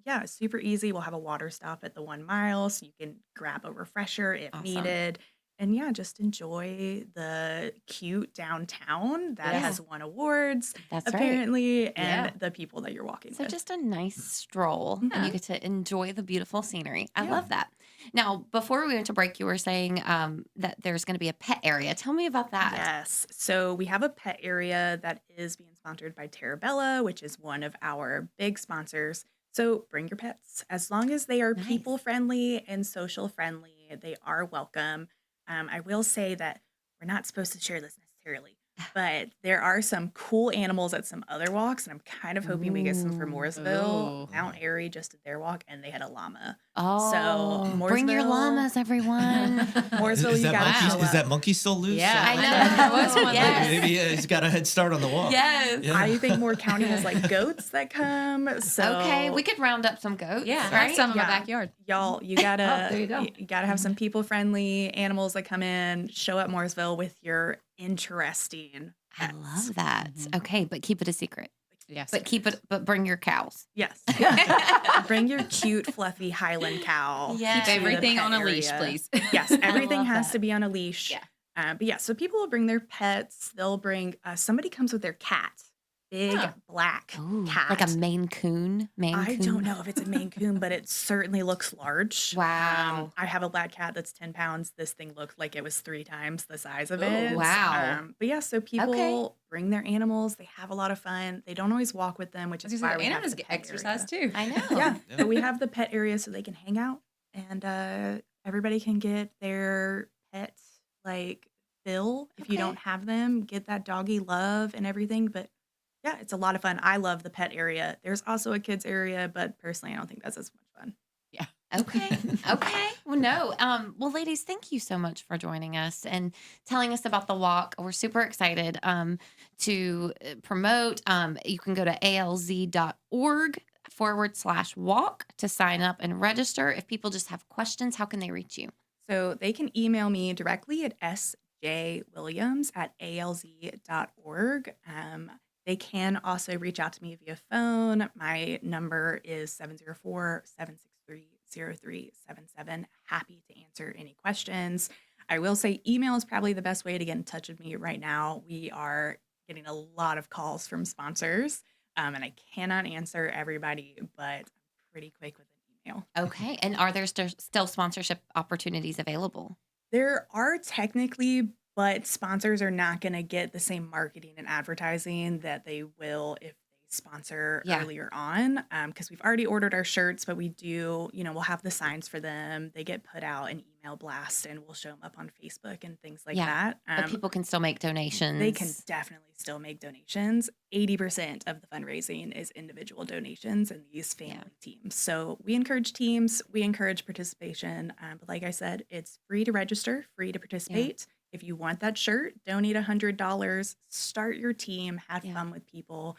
Speaker 8: yeah, super easy. We'll have a water stop at the 1 mile, so you can grab a refresher if needed. And yeah, just enjoy the cute downtown that has won awards, apparently, and the people that you're walking with.
Speaker 5: So just a nice stroll, and you get to enjoy the beautiful scenery. I love that. Now, before we went to break, you were saying that there's going to be a pet area. Tell me about that.
Speaker 8: Yes. So we have a pet area that is being sponsored by Terabella, which is one of our big sponsors. So bring your pets. As long as they are people-friendly and social-friendly, they are welcome. I will say that we're not supposed to share this necessarily, but there are some cool animals at some other walks, and I'm kind of hoping we get some for Mooresville. Mount Airy just did their walk, and they had a llama.
Speaker 5: Oh,
Speaker 8: so
Speaker 5: bring your
Speaker 8: Mooresville-
Speaker 5: llamas, everyone.
Speaker 8: Mooresville,
Speaker 6: Is
Speaker 8: you
Speaker 6: that
Speaker 8: gotta
Speaker 6: monkey?
Speaker 8: show
Speaker 6: Is
Speaker 8: up.
Speaker 6: that monkey still loose?
Speaker 5: Yeah, I know. There was one
Speaker 8: Yes.
Speaker 6: Maybe he's got a head start on the walk.
Speaker 5: Yes.
Speaker 6: Yeah.
Speaker 8: I think Moore County has like goats that come. So
Speaker 5: Okay, we could round up some goats.
Speaker 10: Yeah, I
Speaker 5: right?
Speaker 10: have some in my backyard.
Speaker 8: Y'all, you gotta
Speaker 9: there you go.
Speaker 8: you gotta have some people friendly animals that come in, show up Mooresville with your interesting
Speaker 5: I
Speaker 8: pets.
Speaker 5: love that. Okay, but keep it a secret.
Speaker 10: Yes.
Speaker 5: But bring your cows.
Speaker 8: Yes. Bring your cute, fluffy Highland cow.
Speaker 5: Yes.
Speaker 10: Keep
Speaker 8: to the
Speaker 10: everything
Speaker 8: pet
Speaker 10: on a leash,
Speaker 8: area.
Speaker 10: please.
Speaker 8: Yes, everything
Speaker 5: love
Speaker 8: has
Speaker 5: that.
Speaker 8: to be on a leash.
Speaker 10: Yeah.
Speaker 8: But yeah, so people will bring their pets. They'll bring, somebody comes with their cat. Big black
Speaker 5: Ooh,
Speaker 8: cat.
Speaker 5: like a Maine Coon.
Speaker 8: I don't know if it's a Maine Coon, but it certainly looks large.
Speaker 5: Wow.
Speaker 8: I have a black cat that's 10 pounds. This thing looked like it was 3 times the size of
Speaker 5: Oh,
Speaker 8: it.
Speaker 5: wow.
Speaker 8: But yeah, so people bring their animals. They have a lot of fun. They don't always walk with them, which is why we have
Speaker 10: animals
Speaker 8: the
Speaker 10: get
Speaker 8: pet
Speaker 10: exercise
Speaker 8: area.
Speaker 10: too.
Speaker 5: I know.
Speaker 8: Yeah, but we have the pet area so they can hang out and everybody can get their pets like fill. If you don't have them, get that doggy love and everything. But yeah, it's a lot of fun. I love the pet area. There's also a kids area, but personally, I don't think that's as much fun.
Speaker 10: Yeah.
Speaker 5: Okay. Okay. Well, no. Well, ladies, thank you so much for joining us and telling us about the walk. We're super excited to promote. You can go to alz.org/walk to sign up and register. If people just have questions, how can they reach you?
Speaker 8: So they can email me directly at sjwilliams@alz.org. They can also reach out to me via phone. My number is 704-763-0377. Happy to answer any questions. I will say email is probably the best way to get in touch with me right now. We are getting a lot of calls from sponsors, and I cannot answer everybody, but I'm pretty quick with an email.
Speaker 5: Okay. And are there still sponsorship opportunities available?
Speaker 8: There are technically, but sponsors are not going to get the same marketing and advertising that they will if they sponsor earlier on. Because we've already ordered our shirts, but we do, we'll have the signs for them. They get put out in email blast, and we'll show them up on Facebook and things like that.
Speaker 5: But people can still make donations.
Speaker 8: They can definitely still make donations. 80% of the fundraising is individual donations in these family teams. So we encourage teams, we encourage participation. But like I said, it's free to register, free to participate. If you want that shirt, donate $100, start your team, have fun with people,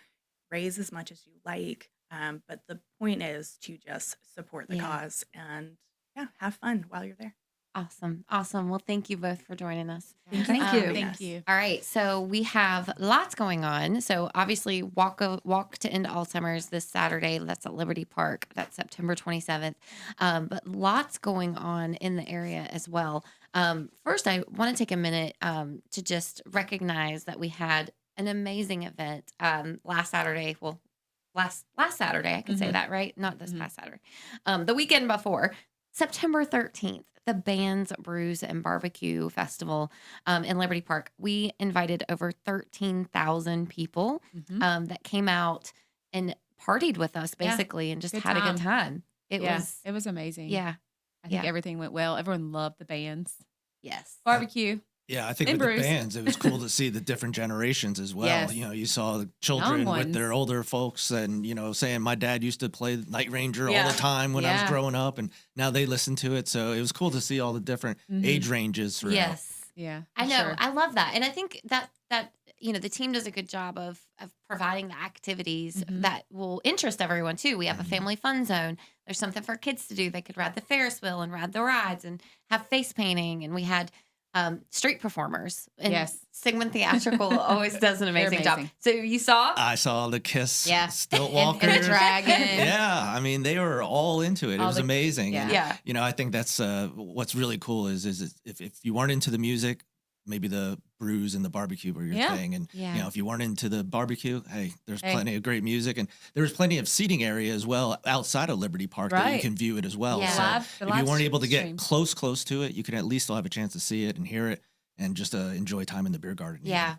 Speaker 8: raise as much as you like. But the point is to just support the cause and have fun while you're there.
Speaker 5: Awesome. Awesome. Well, thank you both for joining us.
Speaker 8: Thank you. Thank
Speaker 10: you.
Speaker 5: All right. So we have lots going on. So obviously walk to End Alzheimer's this Saturday. That's at Liberty Park. That's September 27th. But lots going on in the area as well. First, I want to take a minute to just recognize that we had an amazing event last Saturday. Well, last Saturday, I can say that, right? Not this past Saturday. The weekend before, September 13th. The Bands, Brews, and Barbecue Festival in Liberty Park. We invited over 13,000 people that came out and partied with us, basically, and just had a good time. It
Speaker 10: was amazing.
Speaker 5: Yeah.
Speaker 10: I think everything went well. Everyone loved the bands.
Speaker 5: Yes.
Speaker 10: Barbecue.
Speaker 6: Yeah, I think
Speaker 10: And
Speaker 6: with
Speaker 10: Bruce.
Speaker 6: the bands, it was cool to see the different generations as well.
Speaker 10: Yes.
Speaker 6: You saw the children
Speaker 10: Young
Speaker 6: with their
Speaker 10: ones.
Speaker 6: older folks and, saying my dad used to play Night Ranger all the time when I was
Speaker 10: Yeah.
Speaker 6: growing up, and now they listen to it. So it was cool to see all the different age ranges. Throughout.
Speaker 5: Yes.
Speaker 10: Yeah.
Speaker 5: I know.
Speaker 10: sure.
Speaker 5: I love that. And I think that the team does a good job of providing the activities that will interest everyone too. We have a family fun zone. There's something for kids to do. They could ride the Ferris wheel and ride the rides and have face painting. And we had street performers. And
Speaker 10: Yes.
Speaker 5: Sigmund Theatrical always does an amazing job.
Speaker 10: amazing.
Speaker 5: So you saw?
Speaker 6: I saw the Kiss stilt
Speaker 10: And
Speaker 6: walkers.
Speaker 10: the dragon.
Speaker 6: Yeah, I mean they were all into it. It
Speaker 10: All
Speaker 6: was
Speaker 10: the-
Speaker 6: amazing.
Speaker 10: yeah.
Speaker 6: And, I think that's what's really cool is if you weren't into the music, maybe the brews and the barbecue were your
Speaker 10: Yeah.
Speaker 6: thing. And
Speaker 5: Yeah.
Speaker 6: if you weren't into the barbecue, hey, there's
Speaker 10: Hey.
Speaker 6: plenty of great music, and there's plenty of seating area as well outside of Liberty Park that you
Speaker 10: Right.
Speaker 6: can view it as well.
Speaker 5: Yeah.
Speaker 6: So
Speaker 10: The
Speaker 6: if you
Speaker 10: live
Speaker 6: weren't able to get
Speaker 10: stream.
Speaker 6: close to it, you can at least still have a chance to see it and hear it, and just enjoy time in the beer garden.
Speaker 5: Yeah.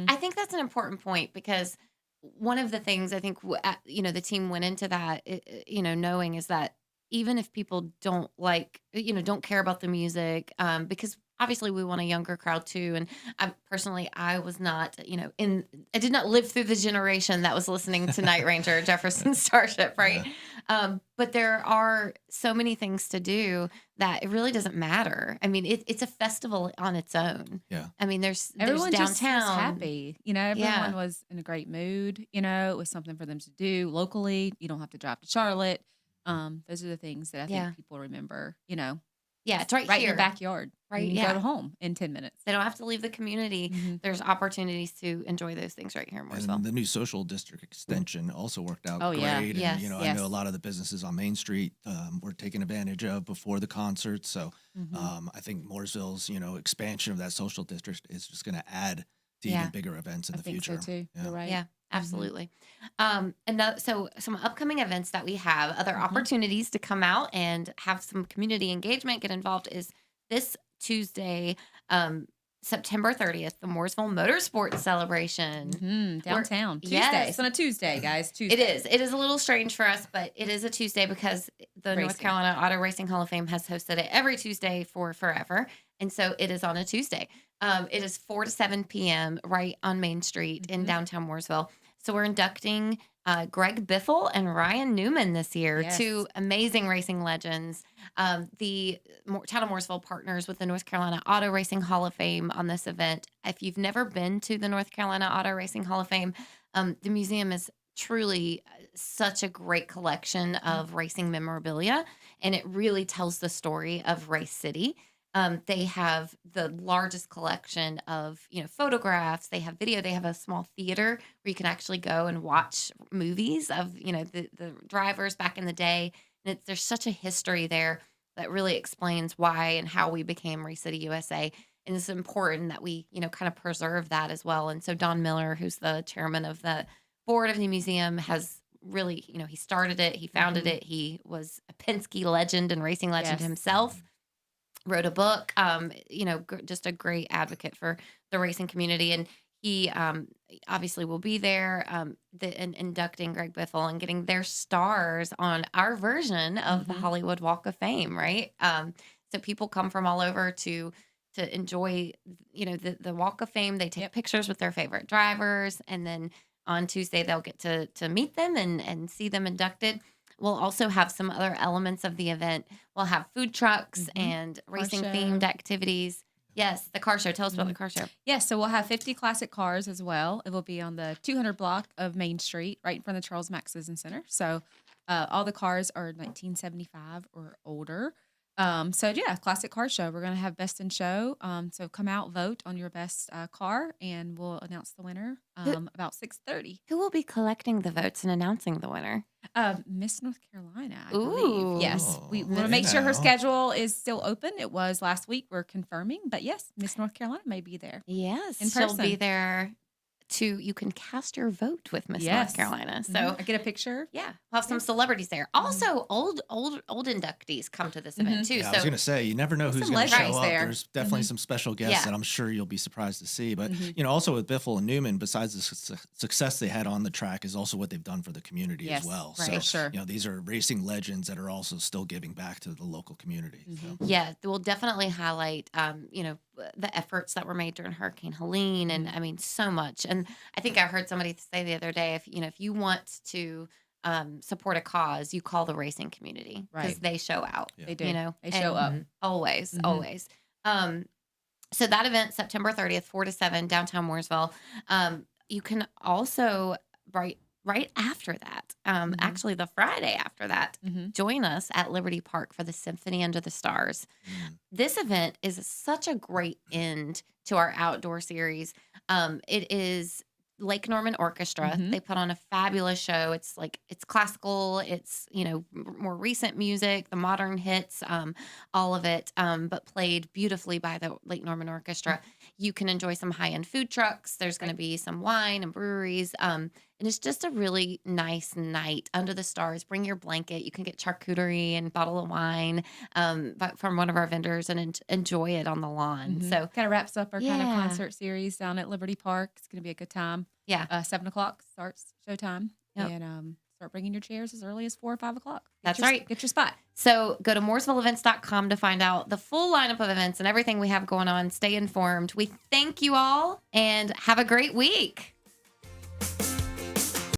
Speaker 5: I think that's an important point because one of the things I think, the team went into that, knowing is that even if people don't don't care about the music, because obviously we want a younger crowd too. And I was not, I did not live through the generation that was listening to Night Ranger, Jefferson Starship, right? But there are so many things to do that it really doesn't matter. I mean, it's a festival on its own.
Speaker 6: Yeah.
Speaker 5: I mean, there's
Speaker 10: Everyone
Speaker 5: downtown.
Speaker 10: just was happy. Everyone was in a great mood. It was something for them to do locally. You don't have to drive to Charlotte. Those are the things that I think people remember,
Speaker 5: Yeah, it's right
Speaker 10: in
Speaker 5: here.
Speaker 10: your backyard.
Speaker 5: Right,
Speaker 10: You
Speaker 5: yeah.
Speaker 10: go home in 10 minutes.
Speaker 5: They don't have to leave the community. There's opportunities to enjoy those things right here in Mooresville.
Speaker 6: And the new social district extension also worked out
Speaker 5: Oh,
Speaker 6: great.
Speaker 5: yeah.
Speaker 6: And,
Speaker 5: Yes,
Speaker 6: I know a lot of the businesses on Main Street were taken advantage of before the concert. So I think Mooresville's, expansion of that social district is just going to add to even bigger events in the
Speaker 10: think
Speaker 6: future.
Speaker 10: so too.
Speaker 6: Yeah.
Speaker 10: You're right.
Speaker 5: Yeah, absolutely. So some upcoming events that we have, other opportunities to come out and have some community engagement, get involved is this Tuesday, September 30th, the Mooresville Motorsports Celebration.
Speaker 10: Downtown. Tuesday.
Speaker 5: Yes.
Speaker 10: It's on a Tuesday, guys. Tuesday.
Speaker 5: It is. It is a little strange for us, but it is a Tuesday because the North
Speaker 10: Racing.
Speaker 5: Carolina Auto Racing Hall of Fame has hosted it every Tuesday for forever. And so it is on a Tuesday. It is 4 to 7 p.m. right on Main Street in downtown Mooresville. So we're inducting Greg Biffle and Ryan Newman this year,
Speaker 10: Yes.
Speaker 5: two amazing racing legends. The Town of Mooresville partners with the North Carolina Auto Racing Hall of Fame on this event. If you've never been to the North Carolina Auto Racing Hall of Fame, the museum is truly such a great collection of racing memorabilia, and it really tells the story of Race City. They have the largest collection of, photographs. They have video. They have a small theater where you can actually go and watch movies of, the drivers back in the day. And there's such a history there that really explains why and how we became Race City USA. And it's important that we, kind of preserve that as well. And so Don Miller, who's the chairman of the board of the museum, has really, he started it. He founded it. He was a Penske legend and racing legend himself. Wrote a book, just a great advocate for the racing community. And he obviously will be there inducting Greg Biffle and getting their stars on our version of the Hollywood Walk of Fame, right? So people come from all over to enjoy, the Walk of Fame. They take pictures with their favorite drivers. And then on Tuesday, they'll get to meet them and see them inducted. We'll also have some other elements of the event. We'll have food trucks and racing-themed activities. Yes, the car show. Tell us about the car show.
Speaker 10: Yes, so we'll have 50 classic cars as well. It will be on the 200 block of Main Street, right in front of the Charles Mack Citizen Center. So all the cars are 1975 or older. Classic car show. We're going to have best in show. So come out, vote on your best car, and we'll announce the winner about 6:30.
Speaker 5: Who will be collecting the votes and announcing the winner?
Speaker 10: Miss North Carolina, I
Speaker 5: Ooh.
Speaker 10: believe. Yes, we want to make sure her schedule is still open. It was last week. We're confirming, but yes, Miss North Carolina may be there.
Speaker 5: Yes,
Speaker 10: in
Speaker 5: she'll
Speaker 10: person.
Speaker 5: be there. You can cast your vote with Miss North Carolina. So
Speaker 10: I get a picture.
Speaker 5: Yeah, we'll have some celebrities there. Also, old inductees come to this event too.
Speaker 6: Yeah,
Speaker 5: so
Speaker 6: I was going to say, you never know who's
Speaker 5: some
Speaker 6: going to show
Speaker 5: legends
Speaker 6: up.
Speaker 5: there.
Speaker 6: There's definitely some special guests that I'm sure you'll be surprised to see. But, also with Biffle and Newman, besides the success they had on the track is also what they've done for the community as well.
Speaker 5: Right.
Speaker 6: So, these are racing legends that are also still giving back to the local community. So.
Speaker 5: Yeah, we'll definitely highlight, the efforts that were made during Hurricane Helene, and I mean so much. And I think I heard somebody say the other day, if you want to support a cause, you call the racing community because they show out.
Speaker 10: They do. They show up
Speaker 5: always. So that event, September 30th, 4 to 7, downtown Mooresville. You can also right after that, actually the Friday after that, join us at Liberty Park for the Symphony Under the Stars. This event is such a great end to our outdoor series. It is Lake Norman Orchestra. They put on a fabulous show. It's classical. It's, more recent music, the modern hits, all of it, but played beautifully by the Lake Norman Orchestra. You can enjoy some high-end food trucks. There's going to be some wine and breweries. And it's just a really nice night under the stars. Bring your blanket. You can get charcuterie and bottle of wine from one of our vendors and enjoy it on the lawn. So
Speaker 10: kind of wraps up our kind of concert series down at Liberty Park. It's going to be a good time.
Speaker 5: Yeah.
Speaker 10: 7 o'clock starts showtime.
Speaker 5: Yep.
Speaker 10: And Start bringing your chairs as early as 4 or 5 o'clock.
Speaker 5: That's right.
Speaker 10: Get your spot.
Speaker 5: So go to mooresvilleevents.com to find out the full lineup of events and everything we have going on. Stay informed. We thank you all and have a great week.